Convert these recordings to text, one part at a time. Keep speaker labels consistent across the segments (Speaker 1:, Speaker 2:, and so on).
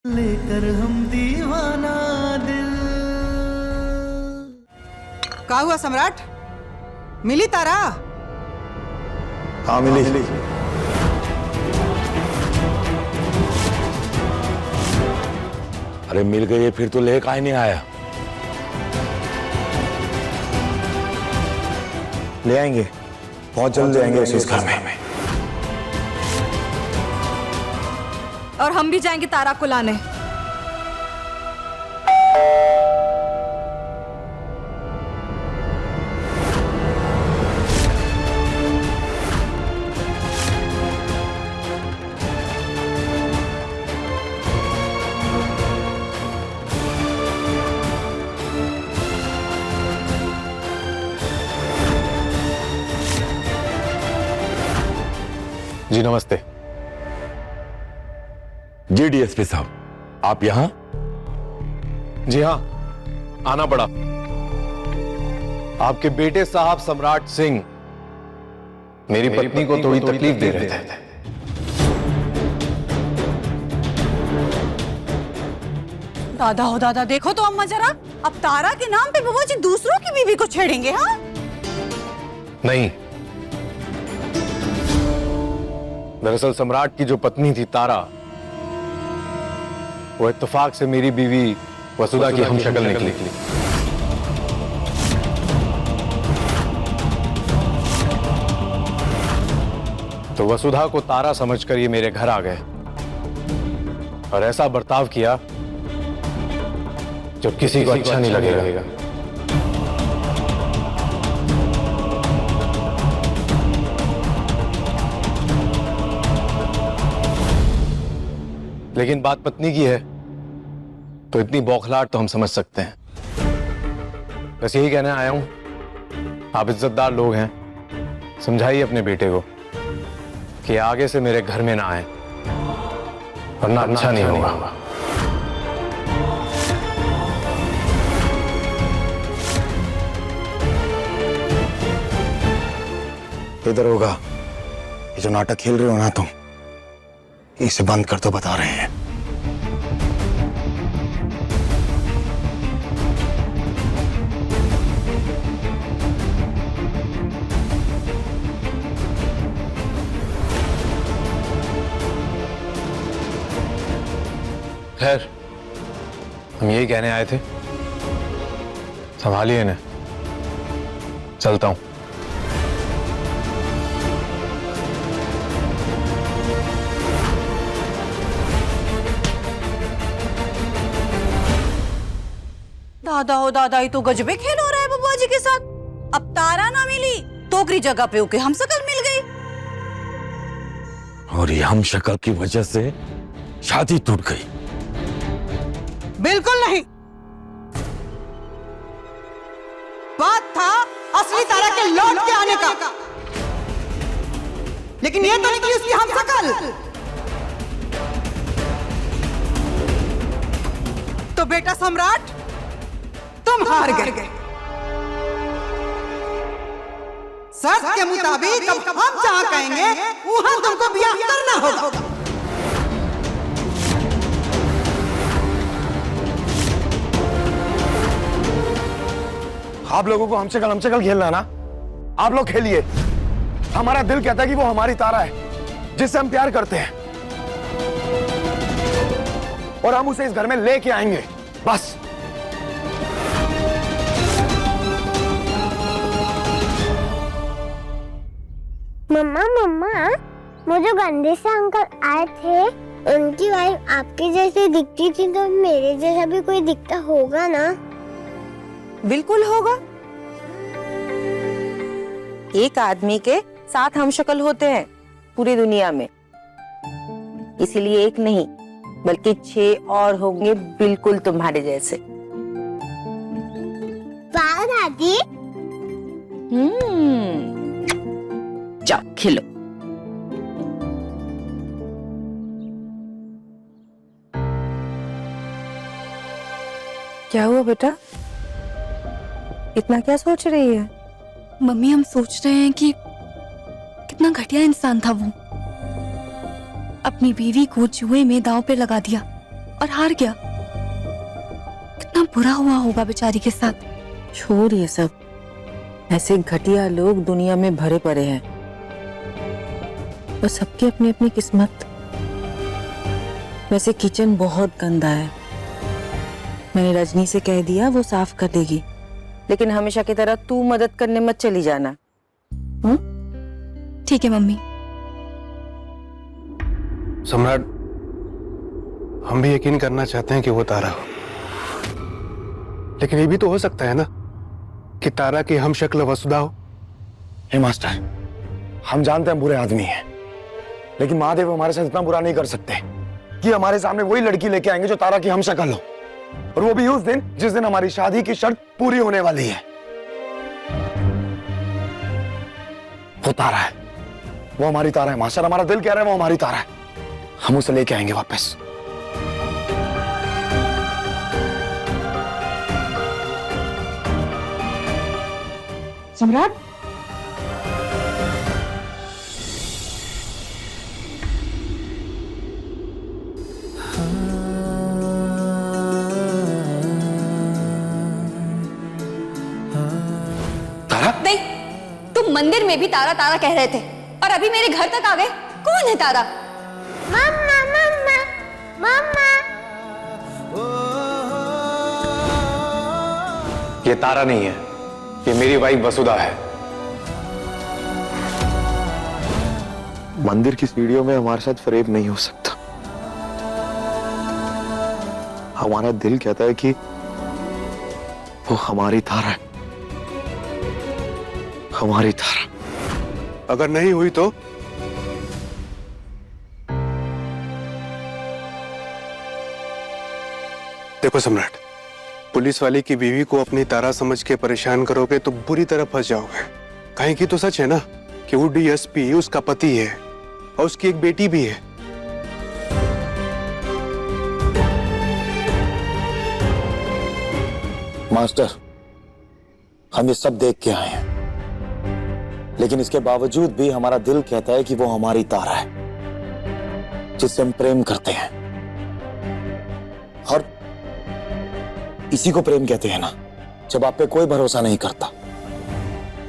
Speaker 1: लेकर हम दीवाना दिल।
Speaker 2: का हुआ सम्राट, मिली तारा?
Speaker 3: हाँ मिली।
Speaker 4: अरे मिल गई फिर तो लेकर आए नहीं आया।
Speaker 3: ले आएंगे, बहुत जल्द ले आएंगे उसे इस घर में।
Speaker 5: और हम भी जाएंगे तारा को लाने।
Speaker 3: जी नमस्ते।
Speaker 4: जी डीएसपी साहब, आप यहाँ?
Speaker 3: जी हाँ, आना पड़ा। आपके बेटे साहब सम्राट सिंह मेरी पत्नी को थोड़ी तकलीफ दे रहे थे।
Speaker 2: दादा हो दादा, देखो तो अम्मा जरा, अब तारा के नाम पे बुआ जी दूसरों की बीवी को छेड़ेंगे? हाँ
Speaker 3: नहीं, दरअसल सम्राट की जो पत्नी थी तारा, वो इत्तेफाक से मेरी बीवी वसुधा की हमशक्ल निकली। तो वसुधा को तारा समझकर ये मेरे घर आ गए और ऐसा बर्ताव किया जो किसी को अच्छा नहीं लगेगा। लेकिन बात पत्नी की है तो इतनी बौखलाहट तो हम समझ सकते हैं। बस यही कहने आया हूं, आप इज्जतदार लोग हैं, समझाइए अपने बेटे को कि आगे से मेरे घर में ना आए, वरना अच्छा नहीं होगा। इधर होगा, ये जो नाटक खेल रहे हो ना तुम, इसे बंद कर दो, बता रहे हैं। खैर, हम यही कहने आए थे, संभालिए इन्हें, चलता हूं।
Speaker 2: दादा हो दादा, ये तो गजबे खेल हो रहा है बुआ जी के साथ। अब तारा ना मिली, टोकरी जगह पे ओके हम शकल मिल गई।
Speaker 4: और ये हम शक्ल की वजह से शादी टूट गई।
Speaker 2: बिल्कुल नहीं, बात था असली तारा के लौट के आने का, लेकिन ये तो निकली उसकी हम शकल। तो बेटा सम्राट, तुम हार गए। शर्त के मुताबिक अब हम जहां कहेंगे वहां तुमको ब्याह करना होगा।
Speaker 3: आप लोगों को हमसे कल खेलना ना, आप लोग खेलिए। हमारा दिल कहता है कि वो हमारी तारा है, जिससे हम प्यार करते हैं, और हम उसे इस घर में लेके आएंगे, बस।
Speaker 6: मम्मा, वो जो गंदे से अंकल आए थे, उनकी वाइफ आपके जैसे दिखती थी, तो मेरे जैसा भी कोई दिखता होगा ना?
Speaker 5: बिल्कुल होगा। एक आदमी के 7 हमशक्ल होते हैं पूरी दुनिया में, इसीलिए एक नहीं बल्कि 6 और होंगे बिल्कुल तुम्हारे जैसे।
Speaker 6: वाह दादी।
Speaker 5: जाओ खिलो। क्या हुआ बेटा, इतना क्या सोच रही है?
Speaker 7: मम्मी, हम सोच रहे हैं कि कितना घटिया इंसान था वो। अपनी बीवी को जुए में दांव पे लगा दिया और हार गया। कितना बुरा हुआ होगा बेचारी के साथ।
Speaker 5: छोड़ ये सब, ऐसे घटिया लोग दुनिया में भरे पड़े हैं, बस सबकी अपनी अपनी किस्मत। वैसे किचन बहुत गंदा है, मैंने रजनी से कह दिया, वो साफ कर देगी, लेकिन हमेशा की तरह तू मदद करने मत चली जाना।
Speaker 7: ठीक है मम्मी।
Speaker 8: सम्राट, हम भी यकीन करना चाहते हैं कि वो तारा हो, लेकिन ये भी तो हो सकता है ना कि तारा की हम शक्ल वसुधा हो।
Speaker 9: हे मास्टर, हम जानते हैं बुरे आदमी हैं, लेकिन महादेव हमारे साथ इतना बुरा नहीं कर सकते कि हमारे सामने वही लड़की लेके आएंगे जो तारा की हम शक्ल हो, और वो भी उस दिन जिस दिन हमारी शादी की शर्त पूरी होने वाली है। वो तारा है, वो हमारी तारा है मास्टर, हमारा दिल कह रहा है वो हमारी तारा है, हम उसे लेके आएंगे वापस।
Speaker 5: सम्राट,
Speaker 2: नहीं, तुम मंदिर में भी तारा तारा कह रहे थे और अभी मेरे घर तक आ गए। कौन है तारा?
Speaker 6: मम्मा मम्मा मम्मा।
Speaker 3: ये तारा नहीं है, ये मेरी वाइफ वसुधा है।
Speaker 9: मंदिर की सीढ़ियों में हमारे साथ फरेब नहीं हो सकता। हमारा दिल कहता है कि वो हमारी तारा है, हमारी तारा।
Speaker 8: अगर नहीं हुई तो देखो सम्राट, पुलिस वाले की बीवी को अपनी तारा समझ के परेशान करोगे तो बुरी तरह फंस जाओगे। कहीं की तो सच है ना कि वो डीएसपी उसका पति है और उसकी एक बेटी भी है।
Speaker 9: मास्टर, हम ये सब देख के आए हैं, लेकिन इसके बावजूद भी हमारा दिल कहता है कि वो हमारी तारा है जिससे हम प्रेम करते हैं, और इसी को प्रेम कहते हैं ना, जब आप पे कोई भरोसा नहीं करता,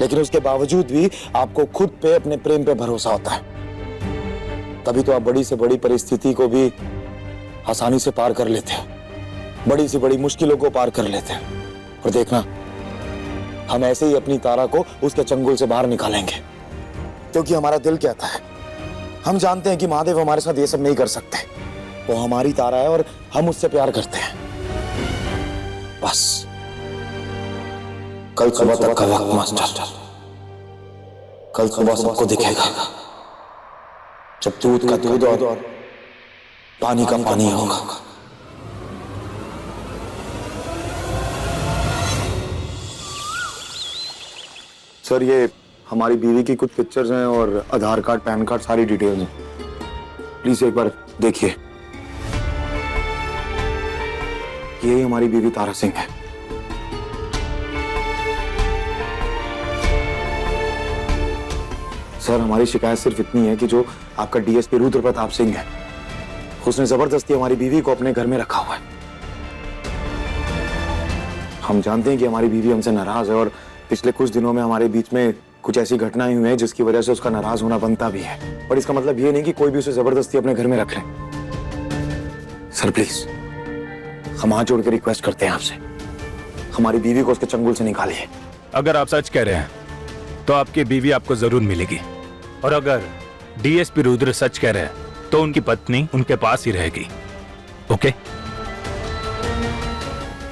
Speaker 9: लेकिन उसके बावजूद भी आपको खुद पे, अपने प्रेम पे भरोसा होता है। तभी तो आप बड़ी से बड़ी परिस्थिति को भी आसानी से पार कर लेते हैं, बड़ी से बड़ी मुश्किलों को पार कर लेते हैं। और देखना, हम ऐसे ही अपनी तारा को उसके चंगुल से बाहर निकालेंगे, क्योंकि हमारा दिल कहता है, हम जानते हैं कि महादेव हमारे साथ ये सब नहीं कर सकते। वो हमारी तारा है और हम उससे प्यार करते हैं। बस कल सुबह तक का वक्त मास्टर, कल सुबह सबको दिखेगा जब दूध का दूध और पानी का पानी होगा। सर, ये हमारी बीवी की कुछ पिक्चर्स हैं और आधार कार्ड, पैन कार्ड, सारी डिटेल्स हैं, प्लीज एक बार देखिए। ये हमारी बीवी तारा सिंह है। सर, हमारी शिकायत सिर्फ इतनी है कि जो आपका डीएसपी रुद्र प्रताप सिंह है, उसने जबरदस्ती हमारी बीवी को अपने घर में रखा हुआ है। हम जानते हैं कि हमारी बीवी हमसे नाराज है और पिछले कुछ दिनों में हमारे बीच में कुछ ऐसी घटनाएं हुई हैं जिसकी वजह से उसका नाराज होना बनता भी है, पर इसका मतलब ये नहीं कि कोई भी उसे जबरदस्ती अपने घर में रख ले। सर प्लीज, हम हाथ जोड़ के रिक्वेस्ट करते हैं आपसे, हमारी बीवी को उसके चंगुल से निकालिए।
Speaker 10: अगर आप सच कह रहे हैं तो आपकी बीवी आपको जरूर मिलेगी, और अगर डीएसपी रुद्र सच कह रहे हैं तो उनकी पत्नी उनके पास ही रहेगी। ओके?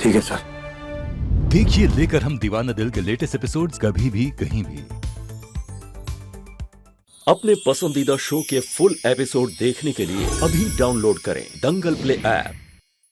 Speaker 9: ठीक है सर।
Speaker 11: देखिए लेकर हम दीवाना दिल के लेटेस्ट एपिसोड्स कभी भी कहीं भी।
Speaker 12: अपने पसंदीदा शो के फुल एपिसोड देखने के लिए अभी डाउनलोड करें दंगल प्ले ऐप।